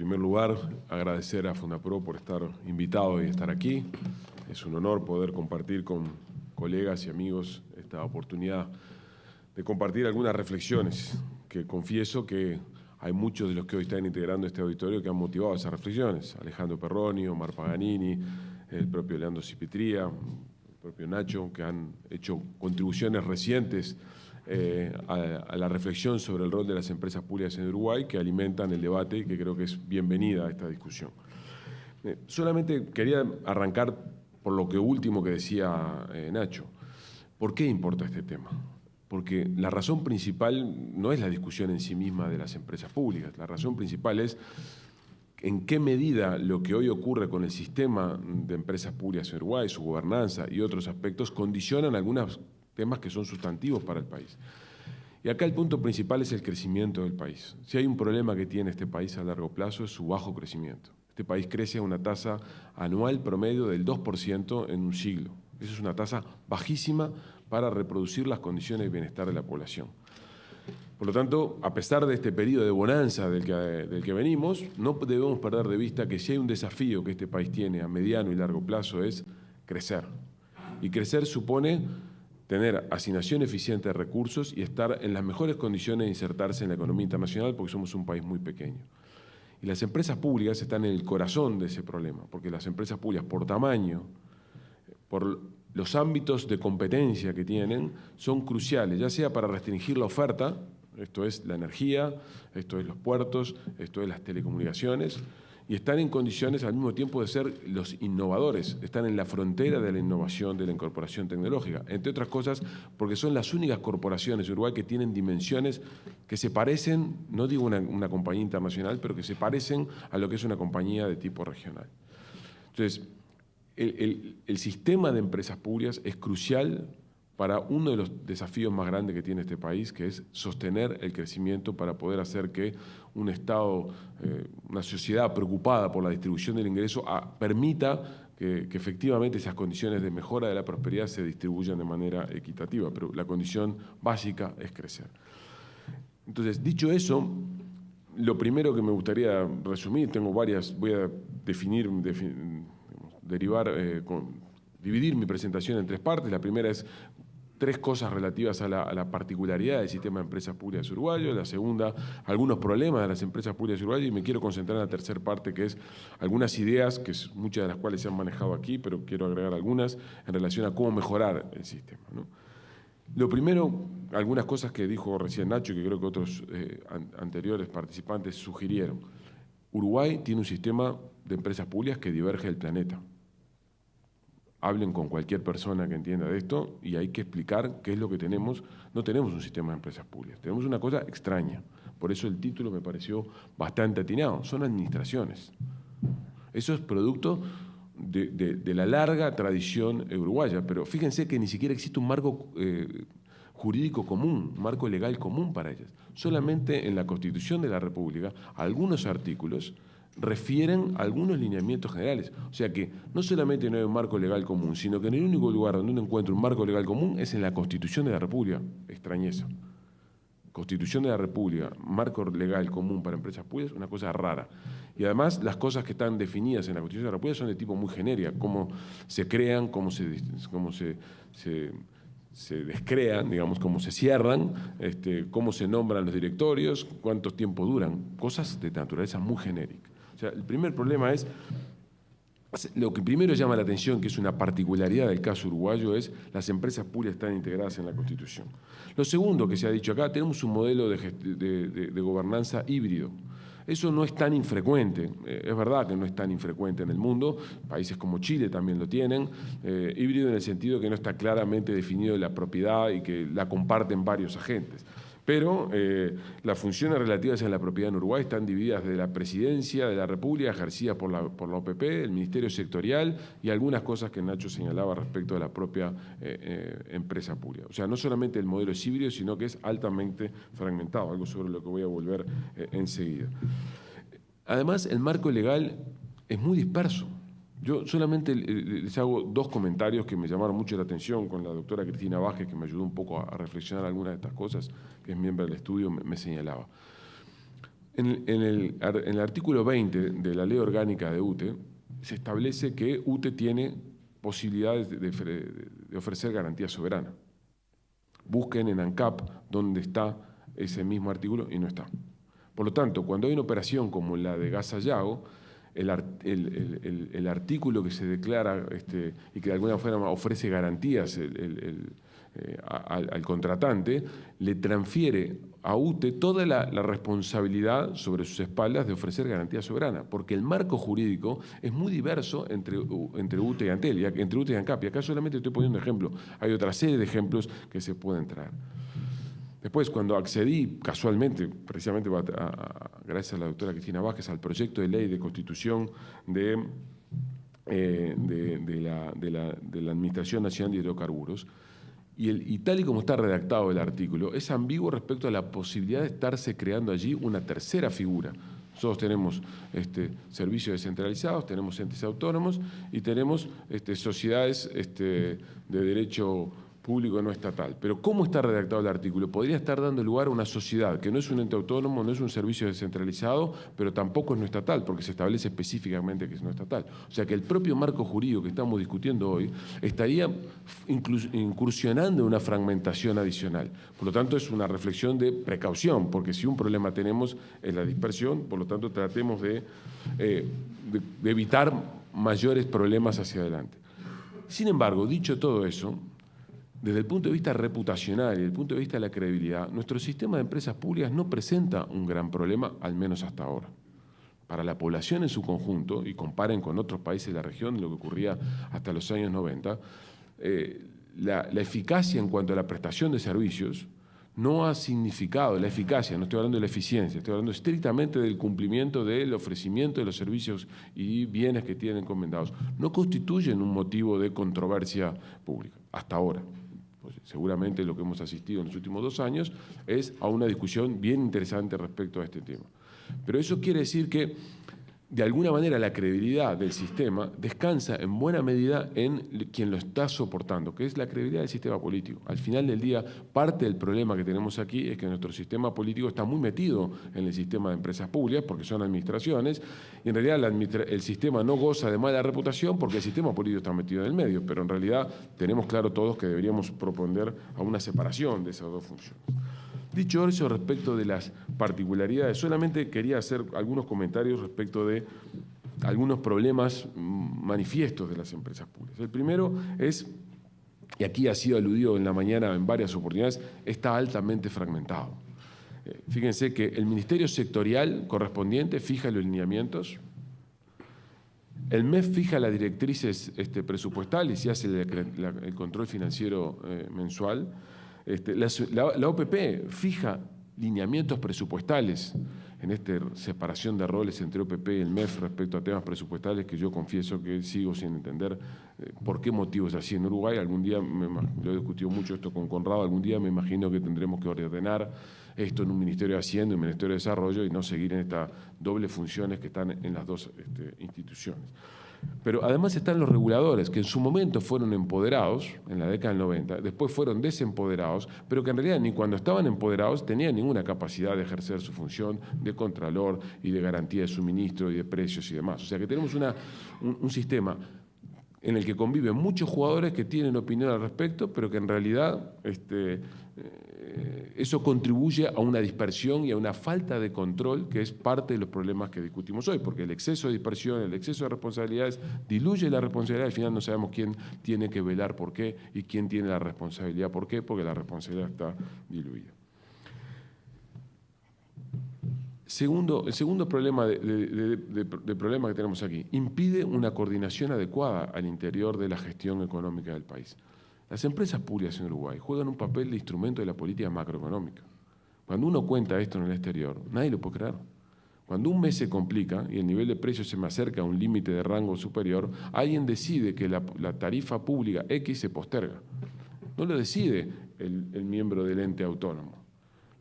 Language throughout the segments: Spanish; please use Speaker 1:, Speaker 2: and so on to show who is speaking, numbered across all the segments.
Speaker 1: primer lugar, agradecer a Fundapro por estar invitado y estar aquí. Es un honor poder compartir con colegas y amigos esta oportunidad de compartir algunas reflexiones que confieso que hay muchos de los que hoy están integrando este auditorio que han motivado esas reflexiones. Alejandro Perroni, Omar Paganini, el propio Leandro Cipitría, el propio Nacho, que han hecho contribuciones recientes a la reflexión sobre el rol de las empresas públicas en Uruguay, que alimentan el debate y que creo que es bienvenida a esta discusión. Solamente quería arrancar por lo que último que decía Nacho. ¿Por qué importa este tema? Porque la razón principal no es la discusión en sí misma de las empresas públicas. La razón principal es en qué medida lo que hoy ocurre con el sistema de empresas públicas en Uruguay, su gobernanza y otros aspectos, condicionan algunos temas que son sustantivos para el país. Y acá el punto principal es el crecimiento del país. Si hay un problema que tiene este país a largo plazo es su bajo crecimiento. Este país crece a una tasa anual promedio del 2% en un siglo. Esa es una tasa bajísima para reproducir las condiciones de bienestar de la población. Por lo tanto, a pesar de este periodo de bonanza del que venimos, no debemos perder de vista que si hay un desafío que este país tiene a mediano y largo plazo es crecer. Y crecer supone tener asignación eficiente de recursos y estar en las mejores condiciones de insertarse en la economía internacional porque somos un país muy pequeño. Y las empresas públicas están en el corazón de ese problema, porque las empresas públicas por tamaño, por los ámbitos de competencia que tienen, son cruciales, ya sea para restringir la oferta, esto es la energía, esto es los puertos, esto es las telecomunicaciones, y están en condiciones al mismo tiempo de ser los innovadores, están en la frontera de la innovación, de la incorporación tecnológica, entre otras cosas porque son las únicas corporaciones de Uruguay que tienen dimensiones que se parecen, no digo una compañía internacional, pero que se parecen a lo que es una compañía de tipo regional. Entonces, el sistema de empresas públicas es crucial para uno de los desafíos más grandes que tiene este país, que es sostener el crecimiento para poder hacer que un Estado, una sociedad preocupada por la distribución del ingreso, permita que efectivamente esas condiciones de mejora de la prosperidad se distribuyan de manera equitativa, pero la condición básica es crecer. Entonces, dicho eso, lo primero que me gustaría resumir, tengo varias, voy a dividir mi presentación en tres partes. La primera es tres cosas relativas a la particularidad del sistema de empresas públicas uruguayo. La segunda, algunos problemas de las empresas públicas uruguayas. Y me quiero concentrar en la tercera parte, que es algunas ideas, muchas de las cuales se han manejado aquí, pero quiero agregar algunas en relación a cómo mejorar el sistema, ¿no? Lo primero, algunas cosas que dijo recién Nacho y que creo que otros anteriores participantes sugirieron. Uruguay tiene un sistema de empresas públicas que diverge del planeta. Hablen con cualquier persona que entienda de esto y hay que explicar qué es lo que tenemos. No tenemos un sistema de empresas públicas, tenemos una cosa extraña. Por eso el título me pareció bastante atinado. Son administraciones. Eso es producto de la larga tradición uruguaya, pero fíjense que ni siquiera existe un marco jurídico común, un marco legal común para ellas. Solamente en la Constitución de la República, algunos artículos refieren a algunos lineamientos generales. O sea que no solamente no hay un marco legal común, sino que en el único lugar donde uno encuentra un marco legal común es en la Constitución de la República. Extrañeza. Constitución de la República, marco legal común para empresas públicas, una cosa rara. Y además las cosas que están definidas en la Constitución de la República son de tipo muy genérica, cómo se crean, cómo se descrean, digamos, cómo se cierran, cómo se nombran los directorios, cuánto tiempo duran, cosas de naturaleza muy genérica. O sea, el primer problema es, lo que primero llama la atención, que es una particularidad del caso uruguayo, es las empresas públicas están integradas en la Constitución. Lo segundo que se ha dicho acá, tenemos un modelo de gobernanza híbrido. Eso no es tan infrecuente, es verdad que no es tan infrecuente en el mundo, países como Chile también lo tienen, híbrido en el sentido que no está claramente definido la propiedad y que la comparten varios agentes. Pero las funciones relativas a la propiedad en Uruguay están divididas de la Presidencia de la República, ejercida por la OPP, el Ministerio Sectorial y algunas cosas que Nacho señalaba respecto de la propia empresa pública. O sea, no solamente el modelo es híbrido, sino que es altamente fragmentado, algo sobre lo que voy a volver enseguida. Además, el marco legal es muy disperso. Yo solamente les hago dos comentarios que me llamaron mucho la atención con la doctora Cristina Vázquez, que me ayudó un poco a reflexionar algunas de estas cosas, que es miembro del estudio, me señalaba. En el artículo 20 de la Ley Orgánica de UTE se establece que UTE tiene posibilidades de ofrecer garantía soberana. Busquen en ANCAP dónde está ese mismo artículo y no está. Por lo tanto, cuando hay una operación como la de Gas Sayago, el artículo que se declara y que de alguna forma ofrece garantías al contratante, le transfiere a UTE toda la responsabilidad sobre sus espaldas de ofrecer garantía soberana, porque el marco jurídico es muy diverso entre UTE y Antel, entre UTE y ANCAP, y acá solamente estoy poniendo un ejemplo, hay otra serie de ejemplos que se pueden traer. Después, cuando accedí casualmente, precisamente gracias a la doctora Cristina Vázquez, al proyecto de ley de constitución de la Administración Nacional de Hidrocarburos, y tal y como está redactado el artículo, es ambiguo respecto a la posibilidad de estarse creando allí una tercera figura. Nosotros tenemos servicios descentralizados, tenemos entes autónomos y tenemos sociedades de derecho público no estatal. Pero ¿cómo está redactado el artículo? Podría estar dando lugar a una sociedad que no es un ente autónomo, no es un servicio descentralizado, pero tampoco es no estatal, porque se establece específicamente que es no estatal. O sea que el propio marco jurídico que estamos discutiendo hoy estaría incursionando en una fragmentación adicional. Por lo tanto, es una reflexión de precaución, porque si un problema tenemos es la dispersión, por lo tanto, tratemos de evitar mayores problemas hacia adelante. Sin embargo, dicho todo eso, desde el punto de vista reputacional y desde el punto de vista de la credibilidad, nuestro sistema de empresas públicas no presenta un gran problema, al menos hasta ahora. Para la población en su conjunto, y comparen con otros países de la región, lo que ocurría hasta los años 90, la eficacia en cuanto a la prestación de servicios no ha significado, la eficacia, no estoy hablando de la eficiencia, estoy hablando estrictamente del cumplimiento del ofrecimiento de los servicios y bienes que tienen encomendados, no constituyen un motivo de controversia pública, hasta ahora. Pues seguramente lo que hemos asistido en los últimos 2 años es a una discusión bien interesante respecto a este tema. Pero eso quiere decir que, de alguna manera, la credibilidad del sistema descansa en buena medida en quien lo está soportando, que es la credibilidad del sistema político. Al final del día, parte del problema que tenemos aquí es que nuestro sistema político está muy metido en el sistema de empresas públicas, porque son administraciones, y en realidad el sistema no goza de mala reputación porque el sistema político está metido en el medio, pero en realidad tenemos claro todos que deberíamos proponer a una separación de esas dos funciones. Dicho eso, respecto de las particularidades, solamente quería hacer algunos comentarios respecto de algunos problemas manifiestos de las empresas públicas. El primero es, y aquí ha sido aludido en la mañana en varias oportunidades, está altamente fragmentado. Fíjense que el ministerio sectorial correspondiente fija los lineamientos, el MEF fija las directrices presupuestales y hace el control financiero mensual. La OPP fija lineamientos presupuestales en esta separación de roles entre OPP y el MEF respecto a temas presupuestales que yo confieso que sigo sin entender por qué motivos así en Uruguay. Algún día, lo he discutido mucho esto con Conrado, algún día me imagino que tendremos que ordenar esto en un Ministerio de Hacienda y un Ministerio de Desarrollo y no seguir en estas dobles funciones que están en las dos instituciones. Pero además están los reguladores, que en su momento fueron empoderados, en la década del 90, después fueron desempoderados, pero que en realidad ni cuando estaban empoderados tenían ninguna capacidad de ejercer su función de contralor y de garantía de suministro y de precios y demás. O sea que tenemos un sistema en el que conviven muchos jugadores que tienen opinión al respecto, pero que en realidad eso contribuye a una dispersión y a una falta de control que es parte de los problemas que discutimos hoy, porque el exceso de dispersión, el exceso de responsabilidades diluye la responsabilidad, al final no sabemos quién tiene que velar por qué y quién tiene la responsabilidad por qué, porque la responsabilidad está diluida. El segundo problema problema que tenemos aquí, impide una coordinación adecuada al interior de la gestión económica del país. Las empresas públicas en Uruguay juegan un papel de instrumento de la política macroeconómica. Cuando uno cuenta esto en el exterior, nadie lo puede creer. Cuando un mes se complica y el nivel de precios se me acerca a un límite de rango superior, alguien decide que la tarifa pública X se posterga. No lo decide el miembro del ente autónomo,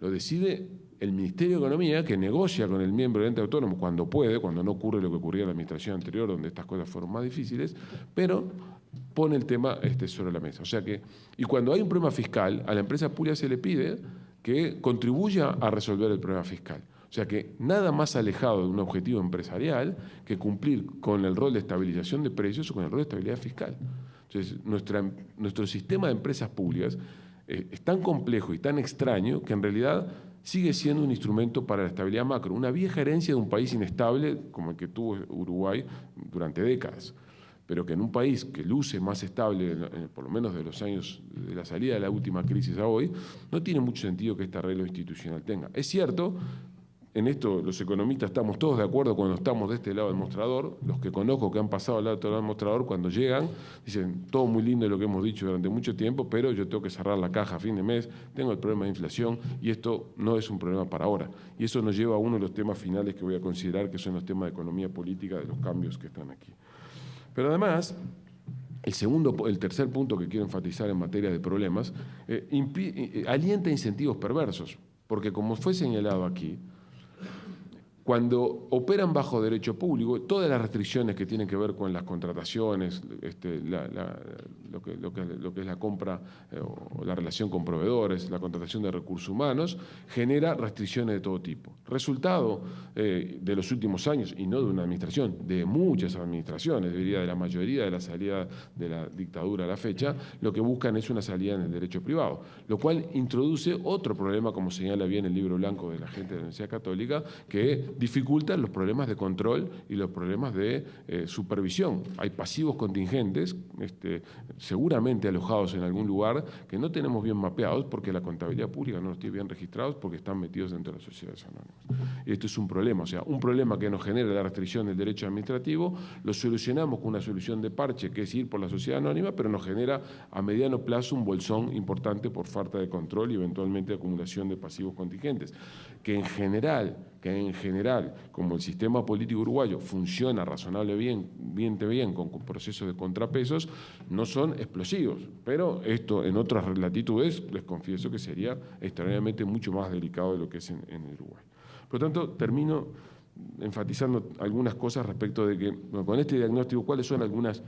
Speaker 1: lo decide el Ministerio de Economía, que negocia con el miembro del ente autónomo cuando puede, cuando no ocurre lo que ocurría en la administración anterior, donde estas cosas fueron más difíciles, pero pone el tema sobre la mesa. O sea que, y cuando hay un problema fiscal, a la empresa pública se le pide que contribuya a resolver el problema fiscal. O sea que nada más alejado de un objetivo empresarial que cumplir con el rol de estabilización de precios o con el rol de estabilidad fiscal. Entonces, nuestro sistema de empresas públicas es tan complejo y tan extraño que en realidad sigue siendo un instrumento para la estabilidad macro, una vieja herencia de un país inestable como el que tuvo Uruguay durante décadas, pero que en un país que luce más estable, por lo menos de los años de la salida de la última crisis a hoy, no tiene mucho sentido que este arreglo institucional tenga. Es cierto, en esto los economistas estamos todos de acuerdo cuando estamos de este lado del mostrador. Los que conozco que han pasado al otro lado del mostrador, cuando llegan, dicen, todo muy lindo lo que hemos dicho durante mucho tiempo, pero yo tengo que cerrar la caja a fin de mes, tengo el problema de inflación y esto no es un problema para ahora. Y eso nos lleva a uno de los temas finales que voy a considerar, que son los temas de economía política, de los cambios que están aquí. Pero además, el tercer punto que quiero enfatizar en materia de problemas, alienta incentivos perversos, porque como fue señalado aquí, cuando operan bajo derecho público, todas las restricciones que tienen que ver con las contrataciones, lo que es la compra o la relación con proveedores, la contratación de recursos humanos, genera restricciones de todo tipo. Resultado de los últimos años, y no de una administración, de muchas administraciones, diría de la mayoría de la salida de la dictadura a la fecha, lo que buscan es una salida en el derecho privado, lo cual introduce otro problema, como señala bien el libro blanco de la gente de la Universidad Católica, que dificultan los problemas de control y los problemas de supervisión. Hay pasivos contingentes, seguramente alojados en algún lugar, que no tenemos bien mapeados porque la contabilidad pública no los tiene bien registrados porque están metidos dentro de las sociedades anónimas. Y esto es un problema, o sea, un problema que nos genera la restricción del derecho administrativo, lo solucionamos con una solución de parche, que es ir por la sociedad anónima, pero nos genera a mediano plazo un bolsón importante por falta de control y eventualmente acumulación de pasivos contingentes, que en general, como el sistema político uruguayo funciona razonablemente bien con procesos de contrapesos, no son explosivos. Pero esto en otras latitudes, les confieso que sería extraordinariamente mucho más delicado de lo que es en Uruguay. Por lo tanto, termino enfatizando algunas cosas respecto de que, bueno, con este diagnóstico, cuáles son algunas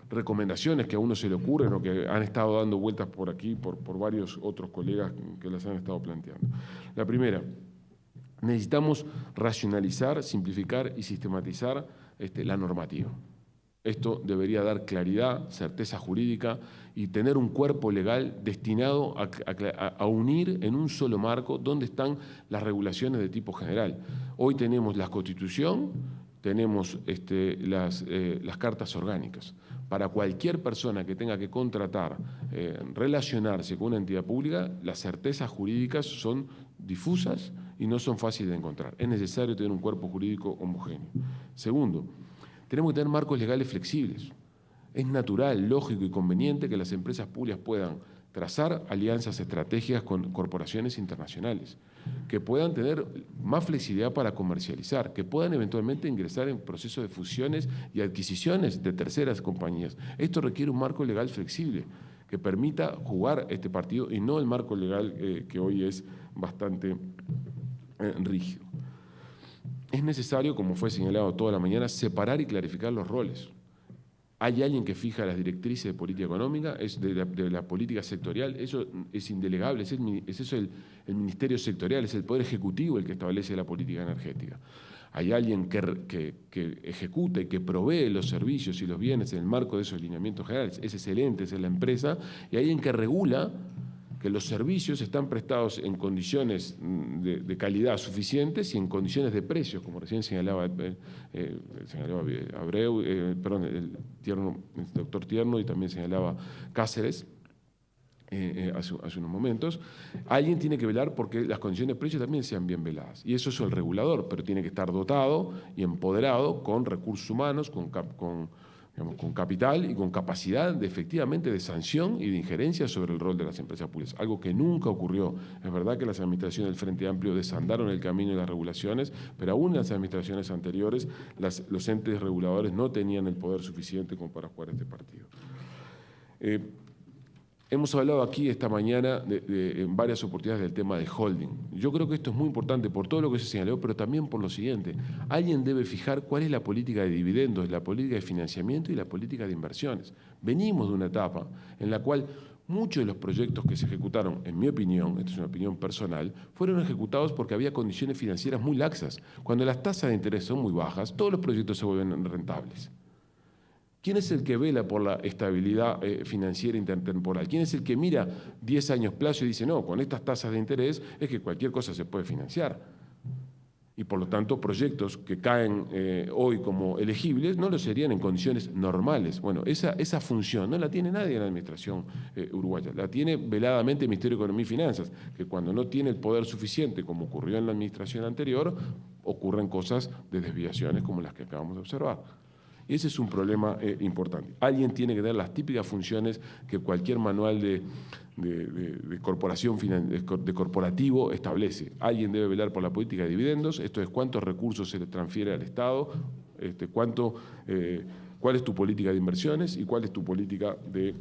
Speaker 1: recomendaciones que a uno se le ocurren o que han estado dando vueltas por aquí por varios otros colegas que las han estado planteando. La primera, necesitamos racionalizar, simplificar y sistematizar la normativa. Esto debería dar claridad, certeza jurídica y tener un cuerpo legal destinado a unir en un solo marco donde están las regulaciones de tipo general. Hoy tenemos la Constitución, tenemos las cartas orgánicas. Para cualquier persona que tenga que contratar, relacionarse con una entidad pública, las certezas jurídicas son difusas y no son fáciles de encontrar. Es necesario tener un cuerpo jurídico homogéneo. Segundo, tenemos que tener marcos legales flexibles. Es natural, lógico y conveniente que las empresas públicas puedan trazar alianzas estratégicas con corporaciones internacionales, que puedan tener más flexibilidad para comercializar, que puedan eventualmente ingresar en procesos de fusiones y adquisiciones de terceras compañías. Esto requiere un marco legal flexible que permita jugar este partido y no el marco legal que hoy es bastante rígido. Es necesario, como fue señalado toda la mañana, separar y clarificar los roles. Hay alguien que fija las directrices de política económica, es de la política sectorial, eso es indelegable, es eso el ministerio sectorial, es el poder ejecutivo el que establece la política energética. Hay alguien que ejecuta y que provee los servicios y los bienes en el marco de esos lineamientos generales, ese es el ente, esa es la empresa, y hay alguien que regula que los servicios están prestados en condiciones de calidad suficientes y en condiciones de precios, como recién señalaba Abreu, el doctor Tierno y también señalaba Cáceres hace unos momentos. Alguien tiene que velar porque las condiciones de precios también sean bien veladas. Y eso es el regulador, pero tiene que estar dotado y empoderado con recursos humanos, con capital y con capacidad efectivamente de sanción y de injerencia sobre el rol de las empresas públicas, algo que nunca ocurrió. Es verdad que las administraciones del Frente Amplio desandaron el camino de las regulaciones, pero aún en las administraciones anteriores los entes reguladores no tenían el poder suficiente como para jugar este partido. Hemos hablado aquí esta mañana en varias oportunidades del tema de holding. Yo creo que esto es muy importante por todo lo que se señaló, pero también por lo siguiente. Alguien debe fijar cuál es la política de dividendos, la política de financiamiento y la política de inversiones. Venimos de una etapa en la cual muchos de los proyectos que se ejecutaron, en mi opinión, esta es una opinión personal, fueron ejecutados porque había condiciones financieras muy laxas. Cuando las tasas de interés son muy bajas, todos los proyectos se vuelven rentables. ¿Quién es el que vela por la estabilidad financiera intertemporal? ¿Quién es el que mira 10 años plazo y dice, no, con estas tasas de interés es que cualquier cosa se puede financiar? Y por lo tanto, proyectos que caen hoy como elegibles no lo serían en condiciones normales. Bueno, esa función no la tiene nadie en la administración uruguaya. La tiene veladamente el Ministerio de Economía y Finanzas, que cuando no tiene el poder suficiente, como ocurrió en la administración anterior, ocurren cosas de desviaciones como las que acabamos de observar. Ese es un problema importante. Alguien tiene que dar las típicas funciones que cualquier manual de corporación, de corporativo establece. Alguien debe velar por la política de dividendos, esto es cuántos recursos se le transfiere al Estado, cuál es tu política de inversiones y cuál es tu política de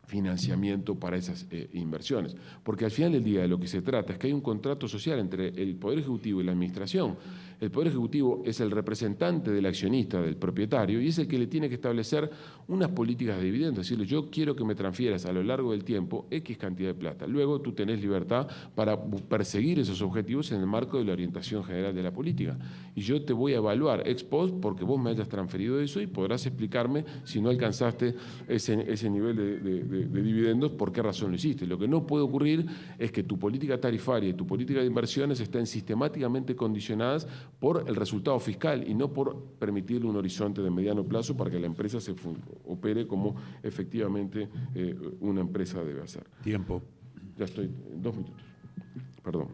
Speaker 1: financiamiento para esas inversiones. Porque al final del día de lo que se trata es que hay un contrato social entre el Poder Ejecutivo y la Administración. El Poder Ejecutivo es el representante del accionista, del propietario, y es el que le tiene que establecer unas políticas de dividendos. Decirle, yo quiero que me transfieras a lo largo del tiempo X cantidad de plata. Luego tú tenés libertad para perseguir esos objetivos en el marco de la orientación general de la política. Y yo te voy a evaluar ex post porque vos me hayas transferido eso y podrás explicarme si no alcanzaste ese nivel de dividendos, por qué razón lo hiciste. Lo que no puede ocurrir es que tu política tarifaria y tu política de inversiones estén sistemáticamente condicionadas por el resultado fiscal y no por permitirle un horizonte de mediano plazo para que la empresa se opere como efectivamente una empresa debe hacer.
Speaker 2: Tiempo.
Speaker 1: Ya estoy, 2 minutos. Perdón.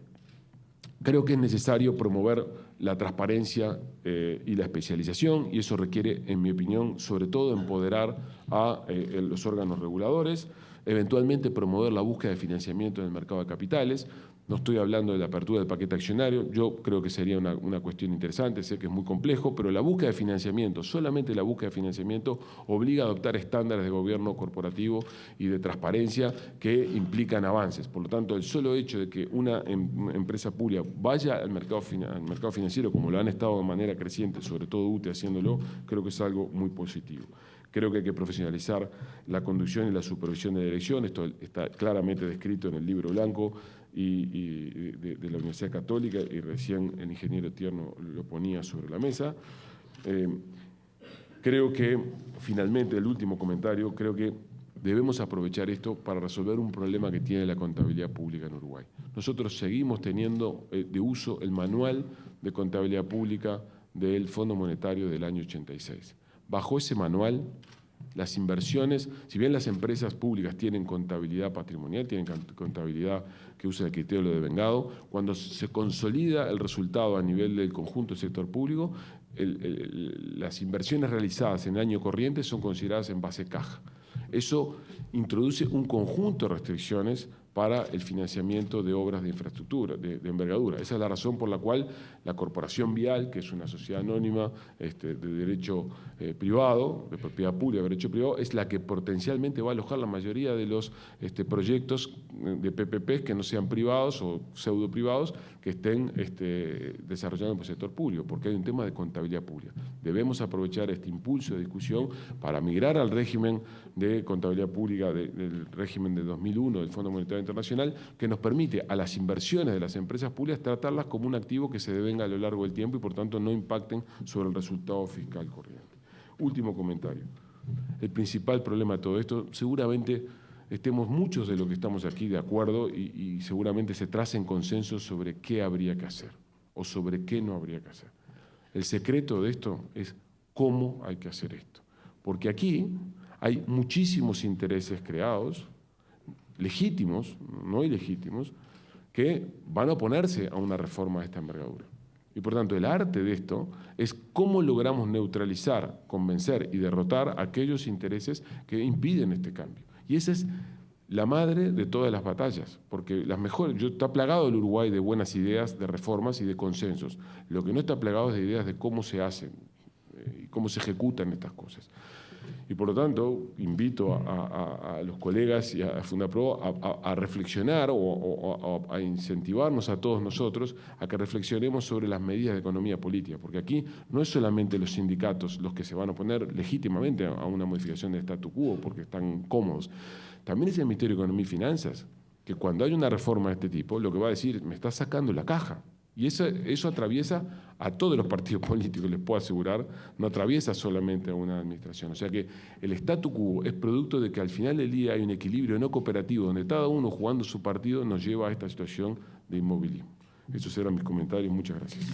Speaker 1: Creo que es necesario promover la transparencia y la especialización, y eso requiere, en mi opinión, sobre todo empoderar a los órganos reguladores, eventualmente promover la búsqueda de financiamiento en el mercado de capitales. No estoy hablando de la apertura del paquete accionario, yo creo que sería una cuestión interesante, sé que es muy complejo, pero la búsqueda de financiamiento, solamente la búsqueda de financiamiento, obliga a adoptar estándares de gobierno corporativo y de transparencia que implican avances. Por lo tanto, el solo hecho de que una empresa pública vaya al mercado financiero, como lo han estado de manera creciente, sobre todo UTE haciéndolo, creo que es algo muy positivo. Creo que hay que profesionalizar la conducción y la supervisión de la dirección. Esto está claramente descrito en el libro blanco de la Universidad Católica, y recién el ingeniero Tierno lo ponía sobre la mesa. Creo que, finalmente, el último comentario, creo que debemos aprovechar esto para resolver un problema que tiene la contabilidad pública en Uruguay. Nosotros seguimos teniendo de uso el manual de contabilidad pública del Fondo Monetario del año 86. Bajo ese manual, las inversiones, si bien las empresas públicas tienen contabilidad patrimonial, tienen contabilidad que usa el criterio de devengado, cuando se consolida el resultado a nivel del conjunto del sector público, las inversiones realizadas en el año corriente son consideradas en base caja. Eso introduce un conjunto de restricciones para el financiamiento de obras de infraestructura, de envergadura. Esa es la razón por la cual la Corporación Vial, que es una sociedad anónima de derecho privado, de propiedad pública, de derecho privado, es la que potencialmente va a alojar la mayoría de los proyectos de PPPs que no sean privados o pseudo privados que estén desarrollando por el sector público, porque hay un tema de contabilidad pública. Debemos aprovechar este impulso de discusión para migrar al régimen de contabilidad pública del régimen de 2001 del Fondo Monetario Internacional, que nos permite a las inversiones de las empresas públicas tratarlas como un activo que se devenga a lo largo del tiempo y por tanto no impacten sobre el resultado fiscal corriente. Último comentario. El principal problema de todo esto, seguramente estemos muchos de los que estamos aquí de acuerdo y seguramente se tracen consensos sobre qué habría que hacer o sobre qué no habría que hacer. El secreto de esto es cómo hay que hacer esto. Porque aquí hay muchísimos intereses creados, legítimos, no ilegítimos, que van a oponerse a una reforma de esta envergadura. Y por tanto, el arte de esto es cómo logramos neutralizar, convencer y derrotar a aquellos intereses que impiden este cambio. Y esa es la madre de todas las batallas, porque las mejores, está plagado el Uruguay de buenas ideas, de reformas y de consensos. Lo que no está plagado es de ideas de cómo se hacen y cómo se ejecutan estas cosas. Y por lo tanto, invito a los colegas y a Fundapro a reflexionar o a incentivarnos a todos nosotros a que reflexionemos sobre las medidas de economía política, porque aquí no es solamente los sindicatos los que se van a oponer legítimamente a una modificación del statu quo porque están cómodos, también es el Ministerio de Economía y Finanzas, que cuando hay una reforma de este tipo, lo que va a decir, me está sacando la caja. Y eso atraviesa a todos los partidos políticos, les puedo asegurar, no atraviesa solamente a una administración. O sea que el statu quo es producto de que al final del día hay un equilibrio no cooperativo, donde cada uno jugando su partido nos lleva a esta situación de inmovilismo. Esos eran mis comentarios, muchas gracias.